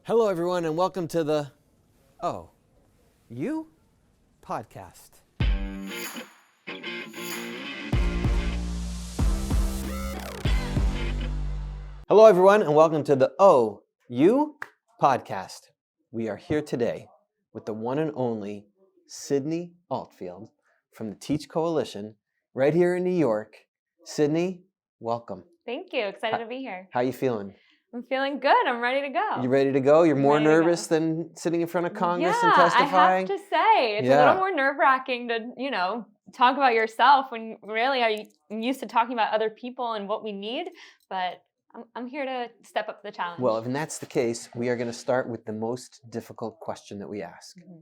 Hello, everyone, and welcome to the Oh, You podcast. Hello, everyone, and welcome to the Oh, You podcast. We are here today with the one and only Sydney Altfield from the Teach Coalition right here in New York. Sydney, welcome. Thank you. Excited to be here. How you feeling? I'm feeling good. I'm ready to go. You ready to go? You're more Ready to nervous go. than sitting in front of Congress Yeah, and testifying? I have to say, it's a little more nerve-wracking to, talk about yourself when really I'm used to talking about other people and what we need, but I'm here to step up to the challenge. Well, if that's the case, we are going to start with the most difficult question that we ask. Mm-hmm.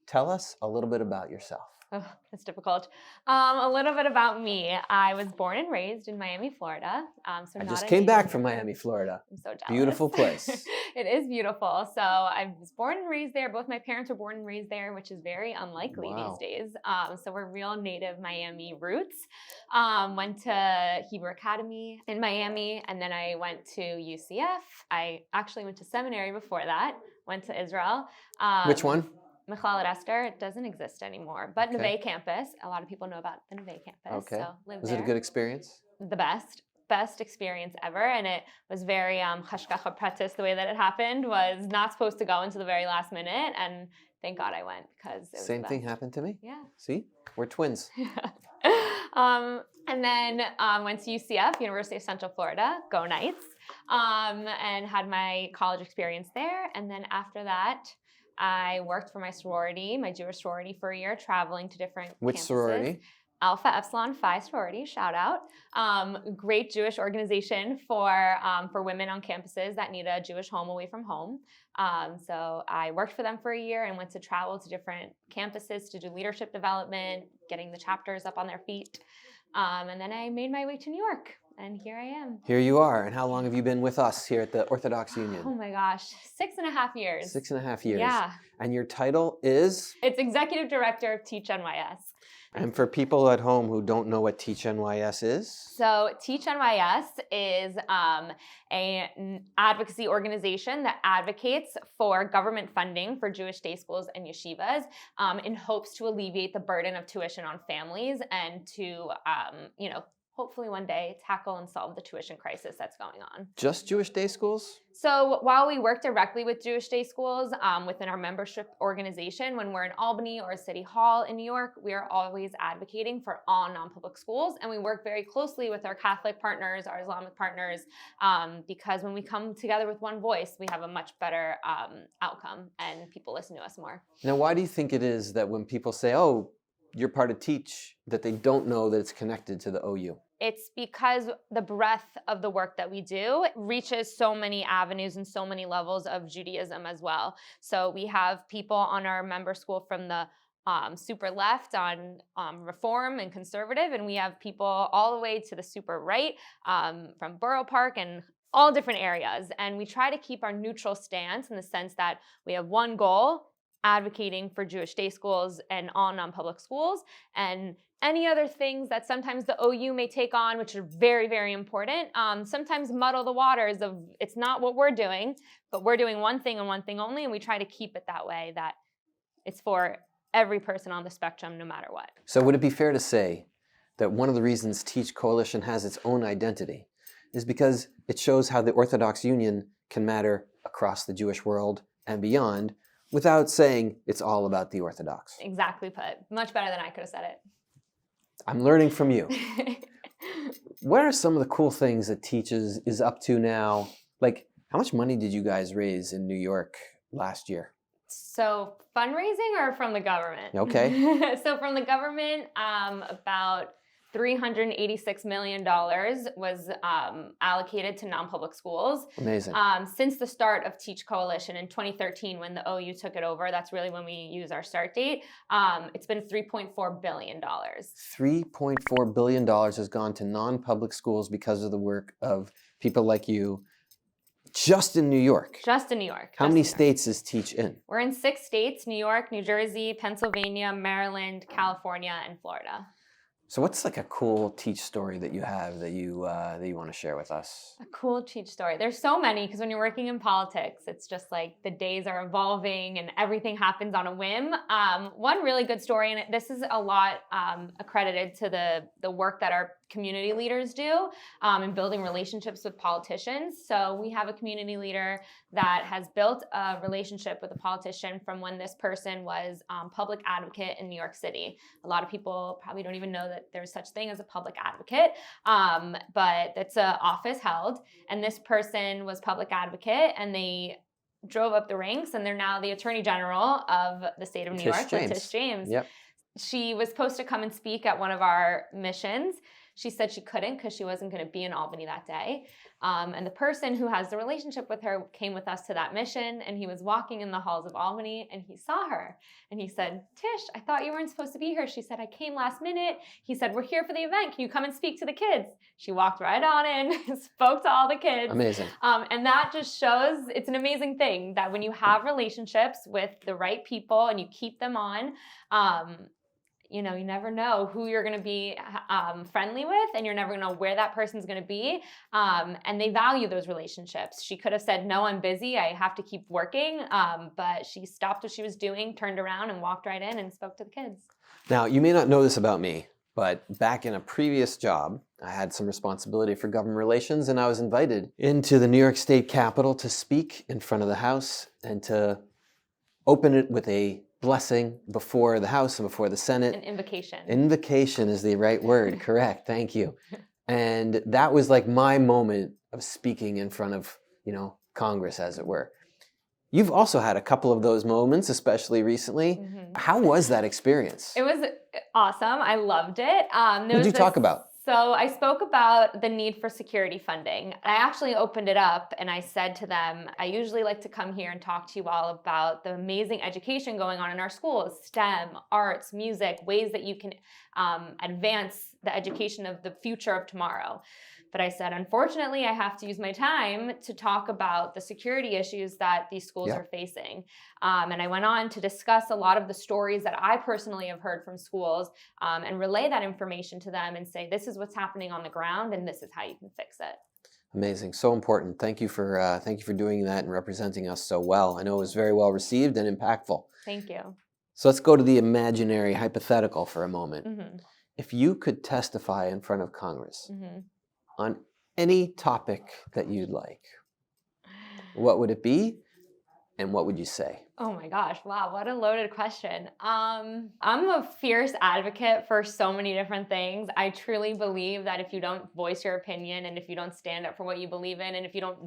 Tell us a little bit about yourself. Oh, that's difficult. A little bit about me. I was born and raised in Miami, Florida. I just came back from Miami, Florida. I'm so jealous. Beautiful place. It is beautiful. So I was born and raised there. Both my parents were born and raised there, which is very unlikely these days. So we're real native Miami roots. Went to Hebrew Academy in Miami, and then I went to UCF. I actually went to seminary before that. Went to Israel. Which one? Michal Esther. It doesn't exist anymore, but Okay. Neve campus. A lot of people know about the Neve campus. Okay. So lived Was there. it a good experience? The best experience ever, and it was very hashgacha pratis. The way that it happened was not supposed to go until the very last minute, and thank God I went because it was Same the thing best. happened to me. Yeah. See? We're twins. And then went to UCF, University of Central Florida, go Knights, and had my college experience there. And then after that, I worked for my sorority, my Jewish sorority, for a year, traveling to different Which campuses. sorority? Alpha Epsilon Phi sorority, shout out. Great Jewish organization for women on campuses that need a Jewish home away from home. So I worked for them for a year and went to travel to different campuses to do leadership development, getting the chapters up on their feet. And then I made my way to New York, and here I am. Here you are. And how long have you been with us here at the Orthodox Union? Oh my gosh, 6.5 years. 6.5 years. Yeah. And your title is? It's Executive Director of Teach NYS. And for people at home who don't know what Teach NYS is? So Teach NYS is an advocacy organization that advocates for government funding for Jewish day schools and yeshivas in hopes to alleviate the burden of tuition on families and to, hopefully one day tackle and solve the tuition crisis that's going on. Just Jewish day schools? So while we work directly with Jewish day schools within our membership organization, when we're in Albany or City Hall in New York, we are always advocating for all non-public schools. And we work very closely with our Catholic partners, our Islamic partners, because when we come together with one voice, we have a much better outcome and people listen to us more. Now, why do you think it is that when people say, oh, you're part of Teach, that they don't know that it's connected to the OU? It's because the breadth of the work that we do reaches so many avenues and so many levels of Judaism as well. So we have people on our member school from the super left on reform and conservative, and we have people all the way to the super right from Borough Park and all different areas. And we try to keep our neutral stance in the sense that we have one goal, advocating for Jewish day schools and all non-public schools, and any other things that sometimes the OU may take on, which are very, very important, sometimes muddle the waters of it's not what we're doing, but we're doing one thing and one thing only, and we try to keep it that way, that it's for every person on the spectrum, no matter what. So would it be fair to say that one of the reasons Teach Coalition has its own identity is because it shows how the Orthodox Union can matter across the Jewish world and beyond without saying it's all about the Orthodox? Exactly put. Much better than I could have said it. I'm learning from you. What are some of the cool things that Teach is up to now? Like, how much money did you guys raise in New York last year? So fundraising or from the government? Okay. So from the government, about $386 million was allocated to non-public schools. Amazing. Since the start of Teach Coalition in 2013, when the OU took it over, that's really when we use our start date, it's been $3.4 billion. $3.4 billion has gone to non-public schools because of the work of people like you, just in New York. Just in New York. How many states is Teach in? We're in 6 states: New York, New Jersey, Pennsylvania, Maryland, California, and Florida. So what's like a cool Teach story that you have that you want to share with us? A cool Teach story. There's so many because when you're working in politics, it's just like the days are evolving and everything happens on a whim. One really good story, and this is a lot accredited to the work that our community leaders do in building relationships with politicians. So we have a community leader that has built a relationship with a politician from when this person was public advocate in New York City. A lot of people probably don't even know that there's such thing as a public advocate, but it's an office held, and this person was public advocate, and they drove up the ranks, and they're now the Attorney General of the state of New York, Letitia James. Yep. She was supposed to come and speak at one of our missions. She said she couldn't because she wasn't going to be in Albany that day. And the person who has the relationship with her came with us to that mission, and he was walking in the halls of Albany, and he saw her. And he said, "Tish, I thought you weren't supposed to be here." She said, "I came last minute." He said, "We're here for the event. Can you come and speak to the kids?" She walked right on in, spoke to all the kids. Amazing. And that just shows it's an amazing thing that when you have relationships with the right people and you keep them on, you never know who you're going to be friendly with, and you're never going to know where that person's going to be. And they value those relationships. She could have said, "No, I'm busy. I have to keep working." But she stopped what she was doing, turned around, and walked right in and spoke to the kids. Now, you may not know this about me, but back in a previous job, I had some responsibility for government relations, and I was invited into the New York State Capitol to speak in front of the House and to open it with a blessing before the House and before the Senate. An invocation. Invocation is the right word. Correct. Thank you. And that was like my moment of speaking in front of, Congress, as it were. You've also had a couple of those moments, especially recently. Mm-hmm. How was that experience? It was awesome. I loved it. What did you talk about? So I spoke about the need for security funding. I actually opened it up and I said to them, I usually like to come here and talk to you all about the amazing education going on in our schools, STEM, arts, music, ways that you can advance the education of the future of tomorrow. But I said, unfortunately, I have to use my time to talk about the security issues that these schools are facing. And I went on to discuss a lot of the stories that I personally have heard from schools and relay that information to them and say, this is what's happening on the ground and this is how you can fix it. Amazing. So important. Thank you for doing that and representing us so well. I know it was very well received and impactful. Thank you. So let's go to the imaginary hypothetical for a moment. Mm-hmm. If you could testify in front of Congress on any topic that you'd like, what would it be and what would you say? Oh my gosh, wow, what a loaded question. I'm a fierce advocate for so many different things. I truly believe that if you don't voice your opinion and if you don't stand up for what you believe in and if you don't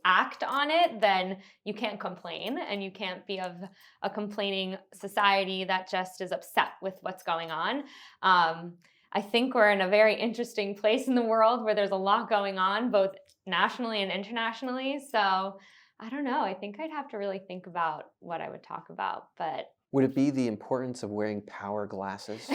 act on it, then you can't complain, and you can't be of a complaining society that just is upset with what's going on. I think we're in a very interesting place in the world where there's a lot going on, both nationally and internationally. So I don't know. I think I'd have to really think about what I would talk about. But would it be the importance of wearing power glasses?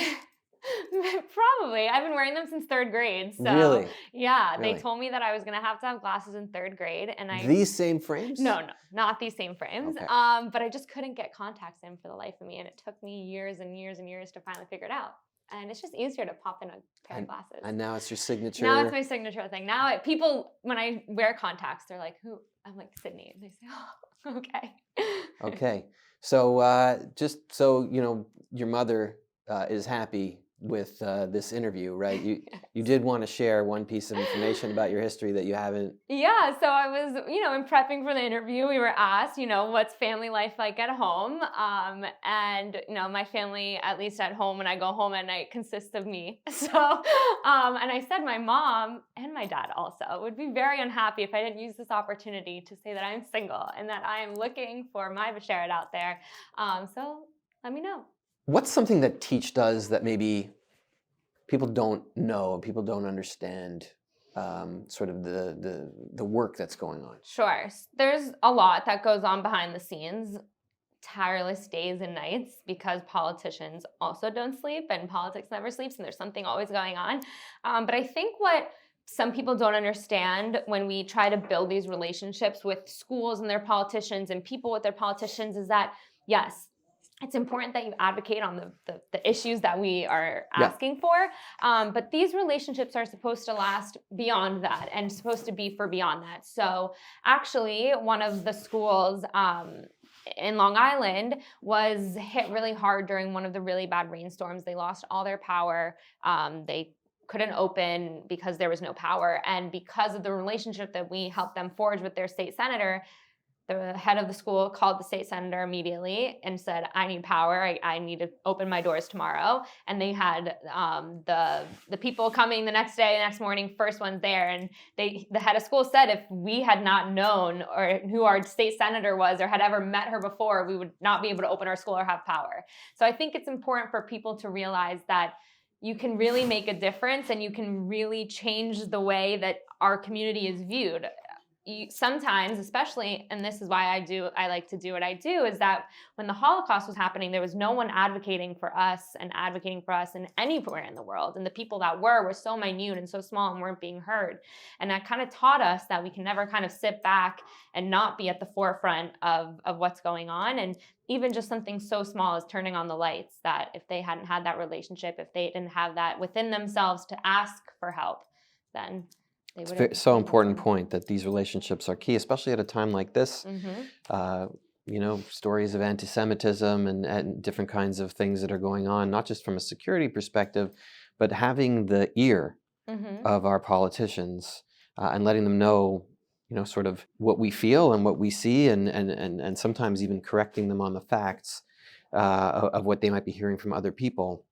Probably. I've been wearing them since third grade. So really? Yeah, really? They told me that I was going to have glasses in third grade, and These same frames? No, not these same frames. Okay. But I just couldn't get contacts in for the life of me, and it took me years and years and years to finally figure it out. And it's just easier to pop in a pair of glasses. And now it's your signature? Now it's my signature thing. Now people, when I wear contacts, they're like, "Who?" I'm like, "Sydney." And they say, "Oh, okay." Okay. So just so your mother is happy with this interview, right? You did want to share one piece of information about your history that you haven't. Yeah, so I was, in prepping for the interview, we were asked, what's family life like at home? And, my family, at least at home, when I go home at night, consists of me. So, and I said my mom and my dad also would be very unhappy if I didn't use this opportunity to say that I'm single and that I am looking for my Basharat out there. So let me know. What's something that Teach does that maybe people don't know, people don't understand, sort of the work that's going on? Sure. There's a lot that goes on behind the scenes, tireless days and nights, because politicians also don't sleep and politics never sleeps and there's something always going on. But I think what some people don't understand when we try to build these relationships with schools and their politicians and people with their politicians is that, yes, it's important that you advocate on the issues that we are Yeah. asking for. But these relationships are supposed to last beyond that and supposed to be for beyond that. So actually, one of the schools in Long Island was hit really hard during one of the really bad rainstorms. They lost all their power. They couldn't open because there was no power. And because of the relationship that we helped them forge with their state senator, the head of the school called the state senator immediately and said, I need power. I need to open my doors tomorrow. And they had the people coming the next day, the next morning, first ones there. And the head of school said if we had not known or who our state senator was or had ever met her before, we would not be able to open our school or have power. So I think it's important for people to realize that you can really make a difference and you can really change the way that our community is viewed. Sometimes, especially, and this is why I like to do what I do, is that when the Holocaust was happening, there was no one advocating for us and advocating for us in anywhere in the world. And the people that were so minute and so small and weren't being heard. And that kind of taught us that we can never kind of sit back and not be at the forefront of what's going on. And even just something so small as turning on the lights, that if they hadn't had that relationship, if they didn't have that within themselves to ask for help, then it's so important point that these relationships are key, especially at a time like this. Stories of anti-Semitism and different kinds of things that are going on, not just from a security perspective, but having the ear of our politicians and letting them know, sort of what we feel and what we see, and sometimes even correcting them on the facts of what they might be hearing from other people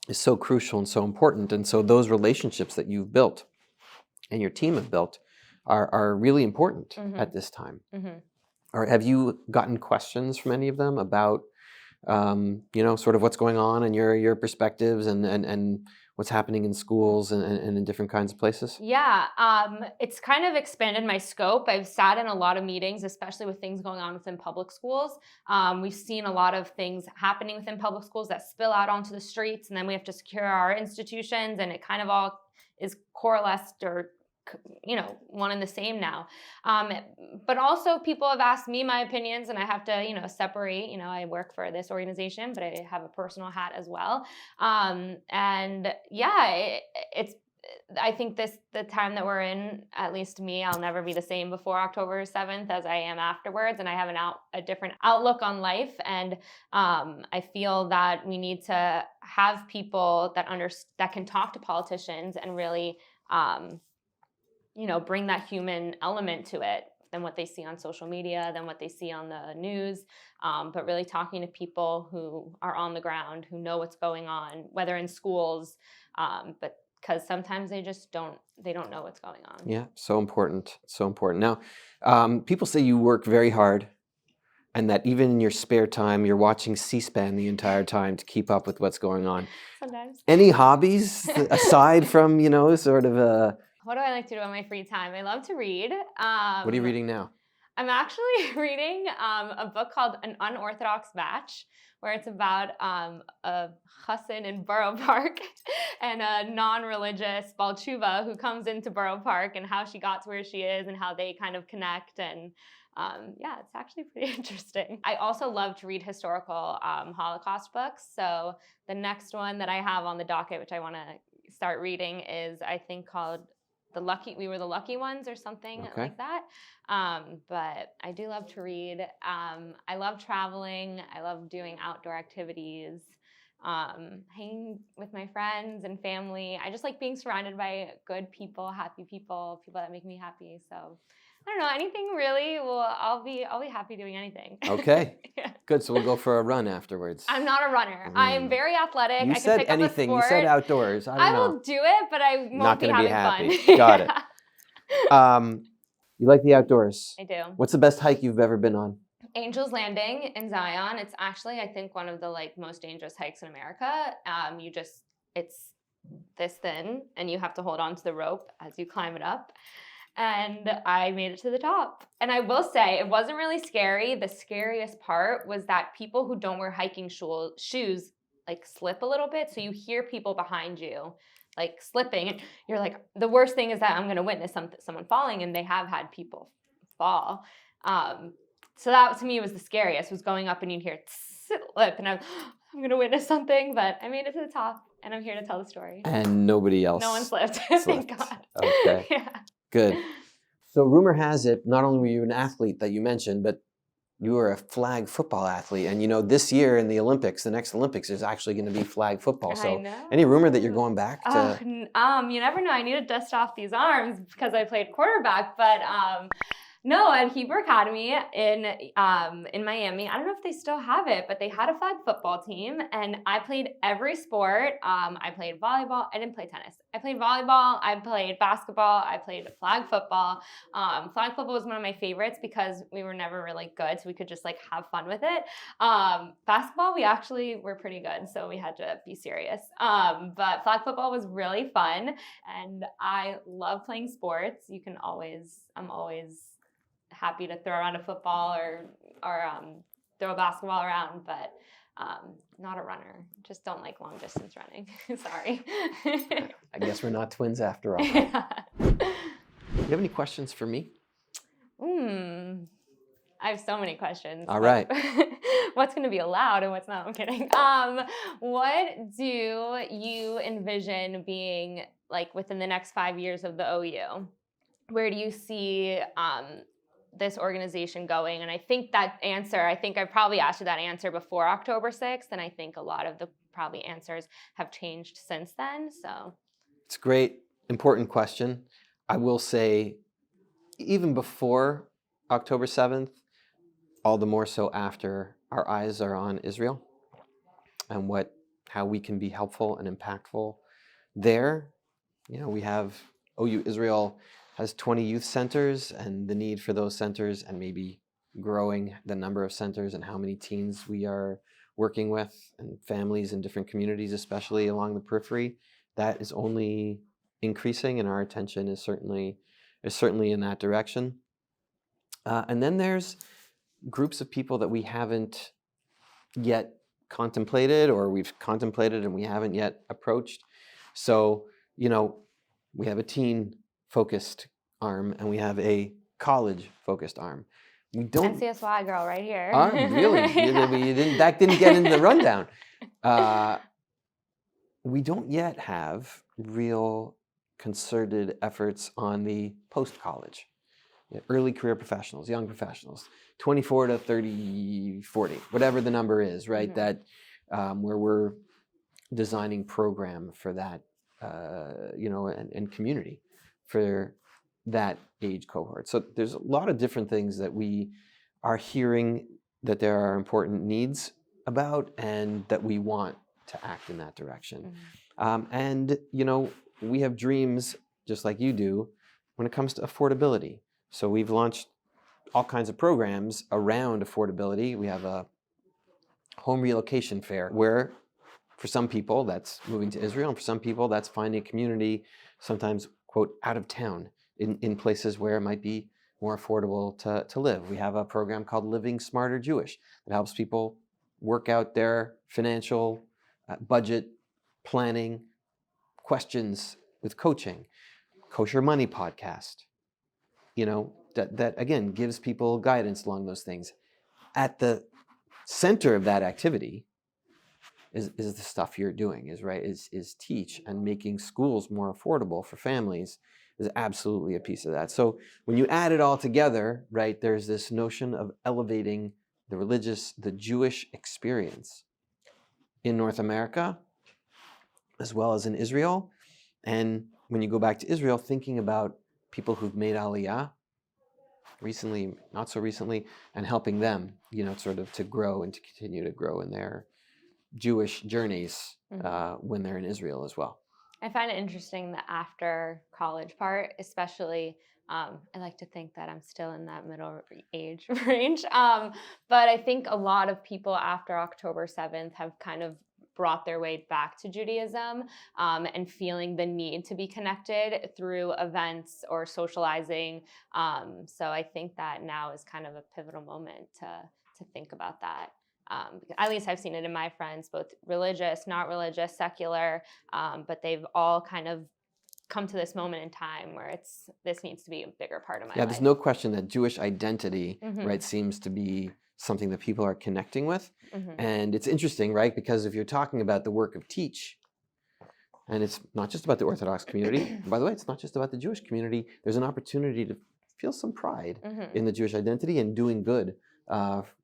is so crucial and so important. And so those relationships that you've built and your team have built are really important at this time. Or have you gotten questions from any of them about, sort of what's going on and your perspectives and what's happening in schools and in different kinds of places? Yeah, it's kind of expanded my scope. I've sat in a lot of meetings, especially with things going on within public schools. We've seen a lot of things happening within public schools that spill out onto the streets, and then we have to secure our institutions, and it kind of all is coalesced or one and the same now. But also people have asked me my opinions, and I have to, separate, I work for this organization, but I have a personal hat as well. And yeah, I think the time that we're in, at least me, I'll never be the same before October 7th as I am afterwards. And I have a different outlook on life. And I feel that we need to have people that can talk to politicians and really, bring that human element to it than what they see on social media, than what they see on the news, but really talking to people who are on the ground, who know what's going on, whether in schools, but because sometimes they don't know what's going on. Yeah, so important, so important. Now, people say you work very hard and that even in your spare time, you're watching C-SPAN the entire time to keep up with what's going on. Sometimes. Any hobbies aside from, sort of a... What do I like to do on my free time? I love to read. What are you reading now? I'm actually reading a book called An Unorthodox Match, where it's about a chassan in Borough Park and a non-religious Balchuva who comes into Borough Park and how she got to where she is and how they kind of connect. And it's actually pretty interesting. I also love to read historical Holocaust books. So the next one that I have on the docket, which I want to start reading, is I think called We Were the Lucky Ones or something like that. But I do love to read. I love traveling. I love doing outdoor activities, hanging with my friends and family. I just like being surrounded by good people, happy people that make me happy. So I don't know, anything really. Well, I'll be happy doing anything. Okay. Yeah. Good. So we'll go for a run afterwards. I'm not a runner. I am very athletic. You I can said pick anything. Up a You sport. said outdoors. I will do it, but I won't not going to be happy. Fun. Got it. You like the outdoors? I do. What's the best hike you've ever been on? Angel's Landing in Zion. It's actually, I think, one of the most dangerous hikes in America. It's this thin, and you have to hold on to the rope as you climb it up. And I made it to the top. And I will say, it wasn't really scary. The scariest part was that people who don't wear hiking shoes slip a little bit. So you hear people behind you slipping. And you're like, the worst thing is that I'm going to witness someone falling. And they have had people fall. So that to me was the scariest, was going up and you'd hear tss, slip, and I'm going to witness something, but I made it to the top, and I'm here to tell the story. And nobody else. No one slipped. Thank God. Okay. Yeah. Good. So rumor has it, not only were you an athlete that you mentioned, but you were a flag football athlete. And this year in the Olympics, the next Olympics, is actually going to be flag football. So I know. any rumor that you're going back to? You never know. I need to dust off these arms because I played quarterback, but no, at Hebrew Academy in Miami, I don't know if they still have it, but they had a flag football team, and I played every sport. I played volleyball. I didn't play tennis. I played volleyball. I played basketball. I played flag football. Flag football was one of my favorites because we were never really good, so we could just like have fun with it. Basketball, we actually were pretty good, so we had to be serious. But flag football was really fun, and I love playing sports. I'm always happy to throw around a football or throw a basketball around, but not a runner. Just don't like long distance running. Sorry. I guess we're not twins after all. Yeah. Do you have any questions for me? I have so many questions. All right. What's going to be allowed and what's not? I'm kidding. What do you envision being like within the next 5 years of the OU? Where do you see this organization going? And I think I've probably asked you that answer before October 6th, and I think a lot of the probably answers have changed since then. So it's a great, important question. I will say, even before October 7th, all the more so after, our eyes are on Israel and how we can be helpful and impactful there. We have OU Israel has 20 youth centers, and the need for those centers and maybe growing the number of centers and how many teens we are working with and families in different communities, especially along the periphery, that is only increasing, and our attention is certainly in that direction. And then there's groups of people that we haven't yet contemplated, or we've contemplated and we haven't yet approached. So, we have a teen-focused arm and we have a college-focused arm. We don't. NCSY girl right here. Really? Yeah. That didn't get into the rundown. We don't yet have real concerted efforts on the post-college. Early career professionals, young professionals, 24 to 30, 40, whatever the number is, right? Mm-hmm. That where we're designing program for that, and community for that age cohort. So there's a lot of different things that we are hearing that there are important needs about, and that we want to act in that direction. Mm-hmm. And we have dreams, just like you do, when it comes to affordability. So we've launched all kinds of programs around affordability. We have a home relocation fair where for some people that's moving to Israel, and for some people that's finding a community, sometimes, quote, out of town, in places where it might be more affordable to live. We have a program called Living Smarter Jewish that helps people work out their financial budget planning questions with coaching. Kosher Money podcast. That again gives people guidance along those things. At the center of that activity is the stuff you're doing, is Teach, and making schools more affordable for families is absolutely a piece of that. So when you add it all together, right, there's this notion of elevating the Jewish experience in North America, as well as in Israel. And when you go back to Israel, thinking about people who've made Aliyah, recently, not so recently, and helping them, sort of to grow and to continue to grow in their Jewish journeys when they're in Israel as well. I find it interesting the after college part, especially. I like to think that I'm still in that middle age range. But I think a lot of people after October 7th have kind of brought their way back to Judaism and feeling the need to be connected through events or socializing. So I think that now is kind of a pivotal moment to think about that. At least I've seen it in my friends, both religious, not religious, secular, but they've all kind of come to this moment in time where this needs to be a bigger part of my life. Yeah, there's no question that Jewish identity, right, seems to be something that people are connecting with. Mhm. And it's interesting, right? Because if you're talking about the work of Teach, and it's not just about the Orthodox community, by the way, it's not just about the Jewish community, there's an opportunity to feel some pride Mhm. in the Jewish identity and doing good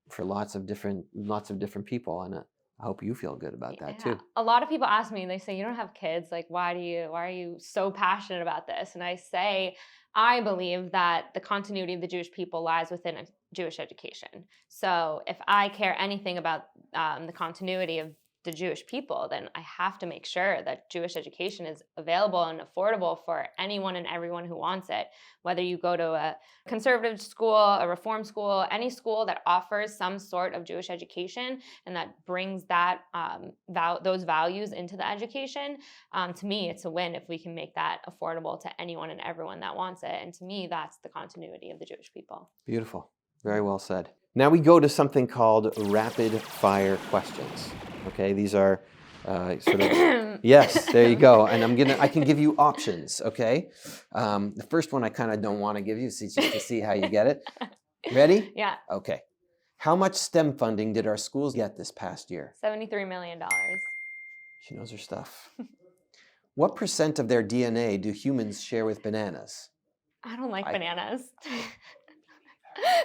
for lots of different people. And I hope you feel good about that too. A lot of people ask me, they say, you don't have kids. Like, why are you so passionate about this? And I say, I believe that the continuity of the Jewish people lies within a Jewish education. So if I care anything about the continuity of the Jewish people, then I have to make sure that Jewish education is available and affordable for anyone and everyone who wants it. Whether you go to a conservative school, a reform school, any school that offers some sort of Jewish education and that brings that those values into the education, to me, it's a win if we can make that affordable to anyone and everyone that wants it. And to me, that's the continuity of the Jewish people. Beautiful. Very well said. Now we go to something called rapid fire questions. Okay, these are sort of, yes, there you go. And I can give you options, okay? The first one I kind of don't want to give you, just to see how you get it. Ready? Yeah. Okay. How much STEM funding did our schools get this past year? $73 million. She knows her stuff. What % of their DNA do humans share with bananas? I don't like bananas.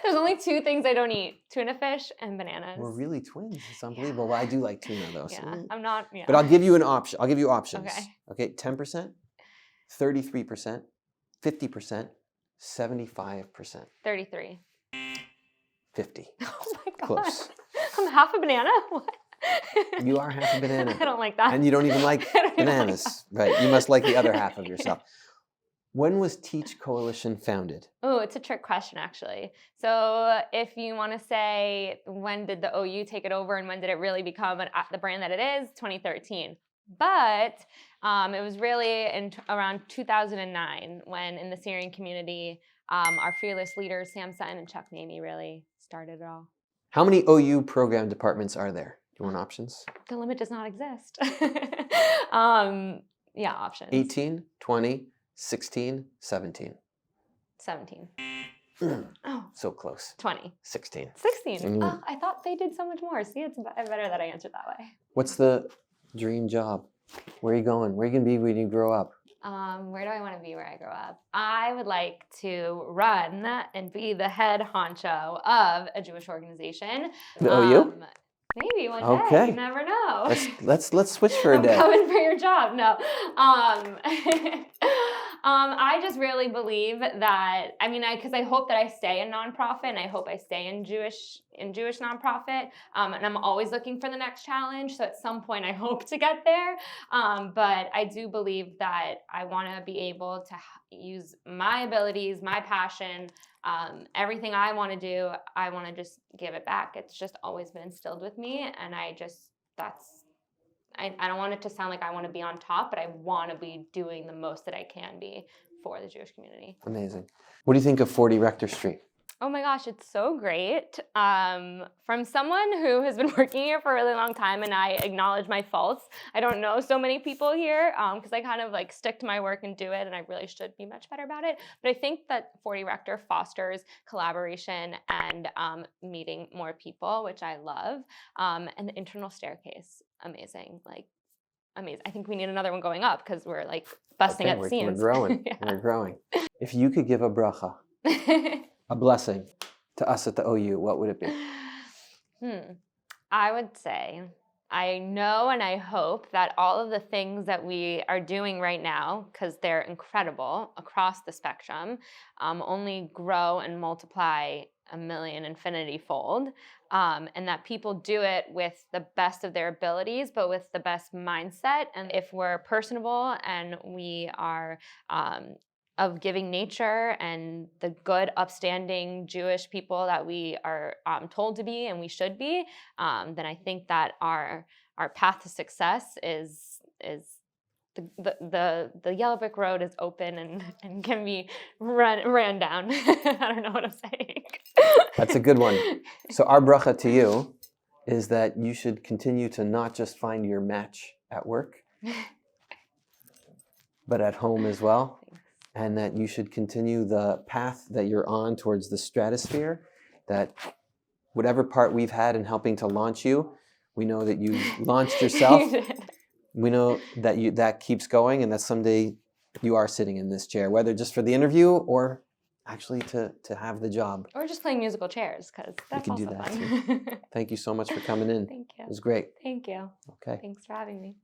There's only two things I don't eat: tuna fish and bananas. We're really twins. It's unbelievable. Well, I do like tuna though. Yeah, So. I'm not. Yeah. But I'll give you an option. I'll give you options. Okay. Okay, 10%, 33%, 50%, 75%. 33. 50. Oh my God. Close. I'm half a banana? What? You are half a banana. I don't like that. And you don't even like bananas. Right. You must like the other half of yourself. When was Teach Coalition founded? Oh, it's a trick question, actually. So if you want to say, when did the OU take it over and when did it really become the brand that it is? 2013. But it was really around 2009 when, in the Syrian community, our fearless leaders, Sam Sutton and Chuck Mamie, really started it all. How many OU program departments are there? Do you want options? The limit does not exist. Yeah, options. 18, 20, 16, 17. 17. Oh, so close. 20. 16. 16. Oh, I thought they did so much more. See, it's better that I answered that way. What's the dream job? Where are you going? Where are you going to be when you grow up? Where do I want to be where I grow up? I would like to run and be the head honcho of a Jewish organization. The OU? Maybe one day. Okay. You never know. Let's switch for a day. I'm coming for your job. No. I just really believe that, because I hope that I stay in nonprofit and I hope I stay in Jewish nonprofit. And I'm always looking for the next challenge. So at some point I hope to get there. But I do believe that I want to be able to use my abilities, my passion, everything I want to do, I want to just give it back. It's just always been instilled with me. And I don't want it to sound like I want to be on top, but I want to be doing the most that I can be for the Jewish community. Amazing. What do you think of 40 Rector Street? Oh my gosh, it's so great. From someone who has been working here for a really long time, and I acknowledge my faults. I don't know so many people here because I kind of stick to my work and do it, and I really should be much better about it. But I think that 40 Rector fosters collaboration and meeting more people, which I love. And the internal staircase, amazing. Amazing. I think we need another one going up because we're busting at the seams. We're growing. Yeah. We're growing. If you could give a bracha, a blessing to us at the OU, what would it be? I would say, I know and I hope that all of the things that we are doing right now, because they're incredible across the spectrum, only grow and multiply a million infinity fold, and that people do it with the best of their abilities, but with the best mindset. And if we're personable and we are of giving nature and the good, upstanding Jewish people that we are told to be and we should be, then I think that our path to success is the yellow brick road is open and can be ran down. I don't know what I'm saying. That's a good one. So our bracha to you is that you should continue to not just find your match at work, but at home as well. And that you should continue the path that you're on towards the stratosphere, that whatever part we've had in helping to launch you, we know that you launched yourself. We know that that keeps going, and that someday you are sitting in this chair, whether just for the interview or actually to have the job. Or just playing musical chairs, because that's can also do that fun. Thank you so much for coming in. Thank you. It was great. Thank you. Okay. Thanks for having me.